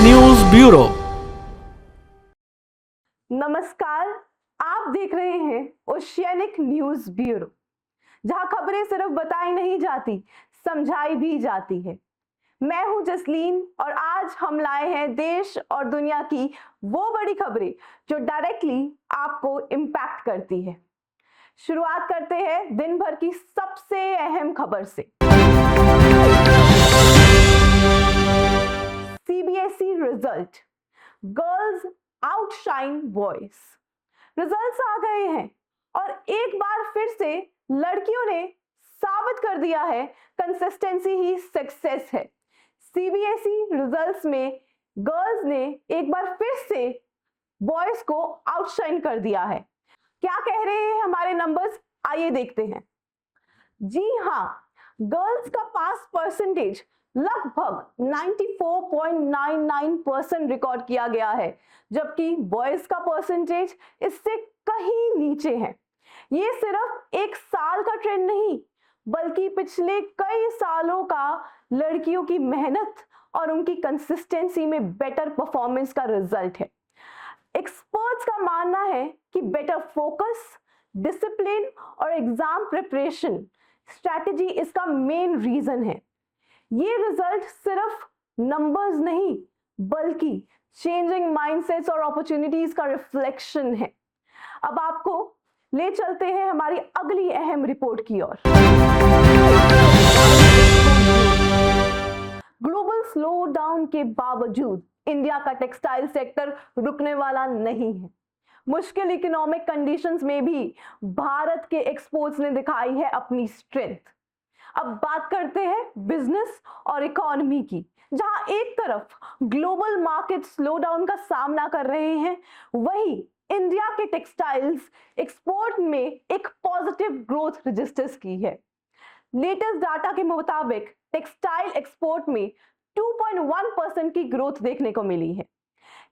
News bureau. नमस्कार, आप देख रहे हैं ओशियानिक न्यूज ब्यूरो, जहां खबरें सिर्फ बताई नहीं जाती, समझाई भी जाती है। मैं हूं जसलीन और आज हम लाए हैं देश और दुनिया की वो बड़ी खबरें जो डायरेक्टली आपको इम्पैक्ट करती है। शुरुआत करते हैं दिन भर की सबसे अहम खबर से। CBSE result, girls outshine boys. Results आ गए हैं और एक बार फिर से लड़कियों ने साबित कर दिया है कंसिस्टेंसी ही सक्सेस है। सीबीएसई रिजल्ट्स में गर्ल्स ने एक बार फिर से बॉयज को आउटशाइन कर दिया है। क्या कह रहे हैं हमारे नंबर्स, आइए देखते हैं। जी हाँ, गर्ल्स का पास परसेंटेज लगभग 94.99% रिकॉर्ड किया गया है, जबकि बॉयज का परसेंटेज इससे कहीं नीचे है। ये सिर्फ एक साल का ट्रेंड नहीं, बल्कि पिछले कई सालों का लड़कियों की मेहनत और उनकी कंसिस्टेंसी में बेटर परफॉर्मेंस का रिजल्ट है। एक्सपर्ट्स का मानना है कि बेटर फोकस, डिसिप्लिन और एग्जाम प्रिपरेशन स्ट्रैटेजी इसका मेन रीजन है। ये रिजल्ट सिर्फ नंबर्स नहीं, बल्कि चेंजिंग माइंडसेट्स और अपॉर्चुनिटीज का रिफ्लेक्शन है। अब आपको ले चलते हैं हमारी अगली अहम रिपोर्ट की ओर। ग्लोबल स्लो डाउन के बावजूद इंडिया का टेक्सटाइल सेक्टर रुकने वाला नहीं है। मुश्किल इकोनॉमिक कंडीशंस में भी भारत के एक्सपोर्ट्स ने दिखाई है अपनी स्ट्रेंथ। अब बात करते हैं बिजनेस और इकोनॉमी की, जहां एक तरफ ग्लोबल मार्केट स्लो डाउन का सामना कर रहे हैं, वहीं इंडिया के टेक्सटाइल्स एक्सपोर्ट में एक पॉजिटिव ग्रोथ रजिस्टर्स की है। लेटेस्ट डाटा के मुताबिक टेक्सटाइल एक्सपोर्ट में 2.1% की ग्रोथ देखने को मिली है।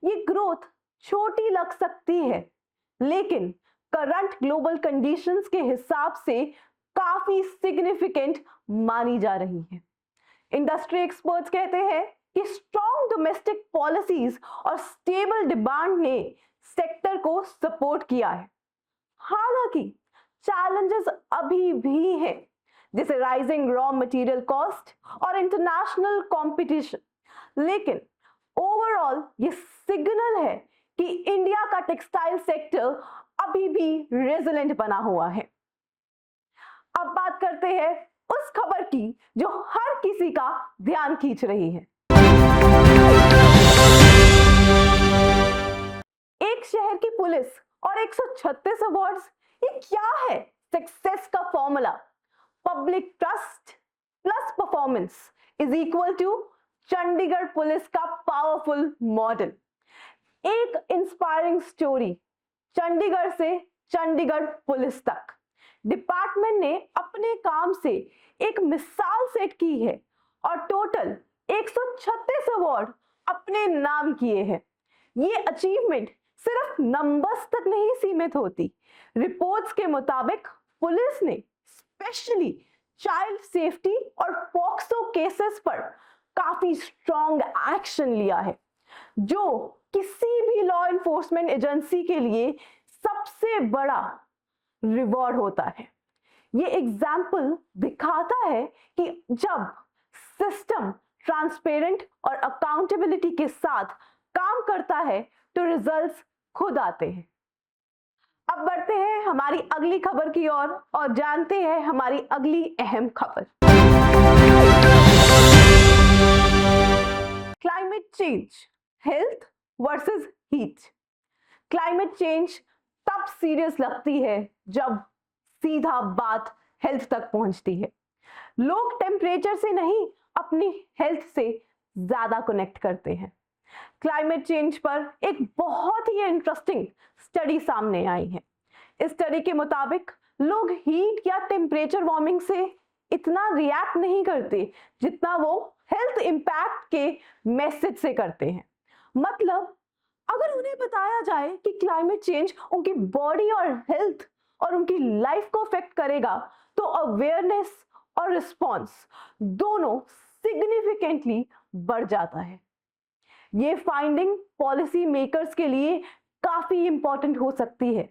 ये ग्रोथ छोटी लग सकती है, लेकिन करंट ग्लोबल कंडीशंस के हिसाब से काफी सिग्निफिकेंट मानी जा रही है। इंडस्ट्री एक्सपर्ट्स कहते हैं कि स्ट्रॉन्ग डोमेस्टिक पॉलिसीज और स्टेबल डिमांड ने सेक्टर को सपोर्ट किया है। हालांकि चैलेंजेस अभी भी हैं, जैसे राइजिंग रॉ मटेरियल कॉस्ट और इंटरनेशनल कंपटीशन, लेकिन ओवरऑल ये सिग्नल है कि इंडिया का टेक्सटाइल सेक्टर अभी भी रेजिलेंट बना हुआ है। अब बात करते हैं उस खबर की जो हर किसी का ध्यान खींच रही है। एक शहर की पुलिस और 136 अवार्ड्स, ये क्या है सक्सेस का formula? Public trust plus performance is equal to Chandigarh police का पावरफुल मॉडल। एक इंस्पायरिंग स्टोरी चंडीगढ़ से चंडीगढ़ पुलिस तक। डिपार्टमेंट ने अपने काम से एक मिसाल सेट की है और टोटल 136 अवार्ड अपने नाम किए हैं। ये अचीवमेंट सिर्फ नंबर्स तक नहीं सीमित होती। रिपोर्ट्स के मुताबिक पुलिस ने स्पेशली चाइल्ड सेफ्टी और पॉक्सो केसेस पर काफी स्ट्रॉन्ग एक्शन लिया है, जो किसी भी लॉ एनफोर्समेंट एजेंसी के लिए सबसे बड़ा रिवॉर्ड होता है। ये एग्जाम्पल दिखाता है कि जब सिस्टम ट्रांसपेरेंट और अकाउंटेबिलिटी के साथ काम करता है तो रिजल्ट्स खुद आते हैं। अब बढ़ते हैं हमारी अगली खबर की ओर और जानते हैं हमारी अगली अहम खबर। Climate change, health versus heat. Climate change तब सीरियस लगती है जब सीधा बात हेल्थ तक पहुंचती है। लोग टेम्परेचर से नहीं, अपनी हेल्थ से ज्यादा कनेक्ट करते हैं। क्लाइमेट चेंज पर एक बहुत ही इंटरेस्टिंग स्टडी सामने आई है। इस स्टडी के मुताबिक लोग हीट या टेम्परेचर वार्मिंग से इतना रिएक्ट नहीं करते जितना वो हेल्थ इंपैक्ट के मैसेज से करते हैं। मतलब अगर उन्हें बताया जाए कि क्लाइमेट चेंज उनकी बॉडी और हेल्थ और उनकी लाइफ को अफेक्ट करेगा, तो अवेयरनेस और रिस्पॉन्स दोनों सिग्निफिकेंटली बढ़ जाता है। ये फाइंडिंग पॉलिसी मेकर्स के लिए काफी इंपॉर्टेंट हो सकती है,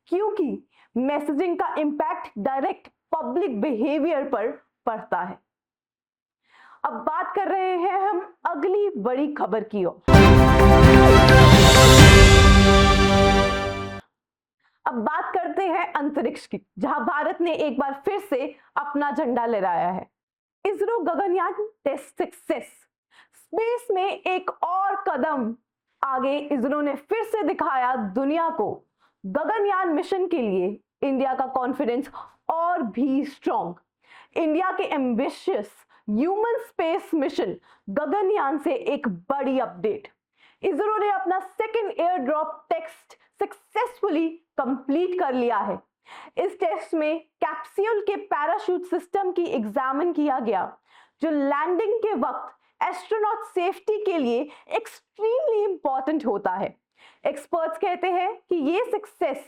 क्योंकि मैसेजिंग का इंपैक्ट डायरेक्ट पब्लिक बिहेवियर पर पड़ता है। अब बात कर रहे हैं हम अगली बड़ी खबर की ओर। अब बात करते हैं अंतरिक्ष की, जहां भारत ने एक बार फिर से अपना झंडा लहराया है। ISRO Gaganyaan test success. Space में एक और कदम आगे इसरो ने फिर से दिखाया दुनिया को। गगनयान मिशन के लिए इंडिया का कॉन्फिडेंस और भी स्ट्रॉन्ग। इंडिया के ambitious human space mission Gaganyaan से एक बड़ी अपडेट। इसरो ने अपना second air drop test successfully complete कर लिया है। इस टेस्ट में कैप्सूल के पैराशूट सिस्टम की एग्जामिन किया गया, जो लैंडिंग के वक्त एस्ट्रोनॉट सेफ्टी के लिए एक्सट्रीमली इंपॉर्टेंट होता है। एक्सपर्ट्स कहते हैं कि ये सक्सेस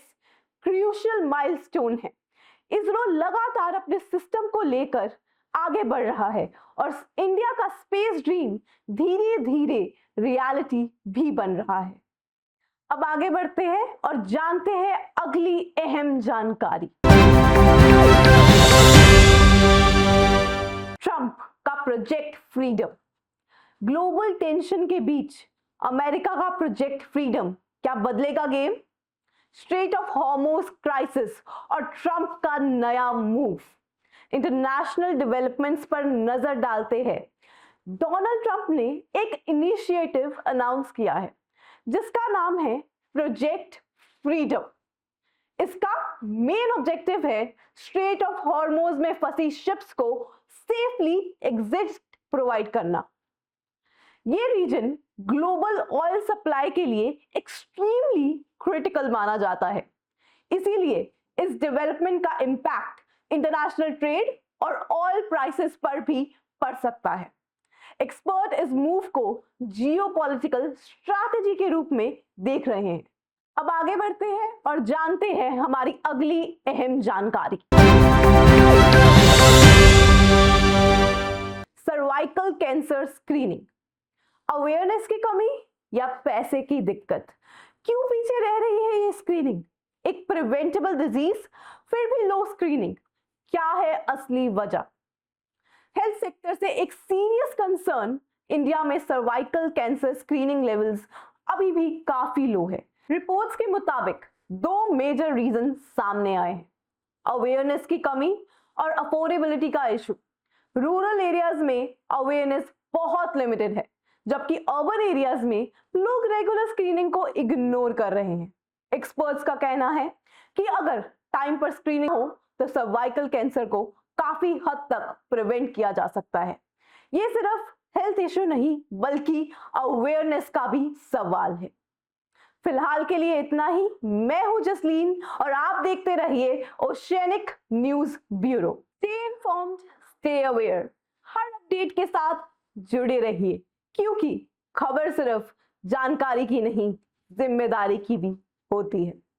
क्रूशियल माइलस्टोन है। इसरो लगातार अपने सिस्टम को लेकर आगे बढ़ रहा है और इंडिया का स्पेस ड्रीम धीरे धीरे रियलिटी भी बन रहा है। अब आगे बढ़ते हैं और जानते हैं अगली अहम जानकारी। ट्रंप का प्रोजेक्ट फ्रीडम। ग्लोबल टेंशन के बीच अमेरिका का प्रोजेक्ट फ्रीडम क्या बदलेगा game? Straight of Hormuz crisis और ट्रंप का नया मूव। इंटरनेशनल डेवलपमेंट्स पर नजर डालते हैं। डोनाल्ड ट्रंप ने एक इनिशिएटिव अनाउंस किया है जिसका नाम है प्रोजेक्ट फ्रीडम। इसका मेन ऑब्जेक्टिव है स्ट्रेट ऑफ हॉर्मुज में फंसी शिप्स को सेफली एग्जिट प्रोवाइड करना। ये रीजन ग्लोबल ऑयल सप्लाई के लिए एक्सट्रीमली क्रिटिकल माना जाता है। इसीलिए इस डेवलपमेंट का इंपैक्ट इंटरनेशनल ट्रेड और ऑयल प्राइसेस पर भी पड़ सकता है। एक्सपर्ट इस मूव को जियोपॉलिटिकल स्ट्रैटेजी के रूप में देख रहे हैं। अब आगे बढ़ते हैं और जानते हैं हमारी अगली अहम जानकारी। Cervical cancer screening. अवेयरनेस की कमी या पैसे की दिक्कत? क्यों पीछे रह रही है ये स्क्रीनिंग? एक प्रिवेंटेबल डिजीज, फिर भी लो स्क्रीनिंग। क्या है असली वजह? हेल्थ सेक्टर से एक सीरियस कंसर्न, इंडिया में सर्वाइकल कैंसर स्क्रीनिंग लेवल्स अभी भी काफी लो है। रिपोर्ट्स के मुताबिक दो मेजर रीजन सामने आए हैं, अवेयरनेस की कमी और अफोर्डेबिलिटी का इशू। रूरल एरियाज में अवेयरनेस बहुत लिमिटेड है, जबकि अर्बन एरियाज में लोग रेगुलर स्क्रीनिंग को इग्नोर कर रहे हैं। एक्सपर्ट्स का कहना है कि अगर टाइम पर स्क्रीनिंग हो तो सर्वाइकल कैंसर को काफी हद तक प्रिवेंट किया जा सकता है। ये सिर्फ हेल्थ इश्यू नहीं बल्कि अवेयरनेस का भी सवाल है। फिलहाल के लिए इतना ही। मैं हूं जसलीन और आप देखते रहिए Oceanic News Bureau. Stay informed, stay aware. हर अपडेट के साथ जुड़े रहिए, क्योंकि खबर सिर्फ जानकारी की नहीं, जिम्मेदारी की भी होती है।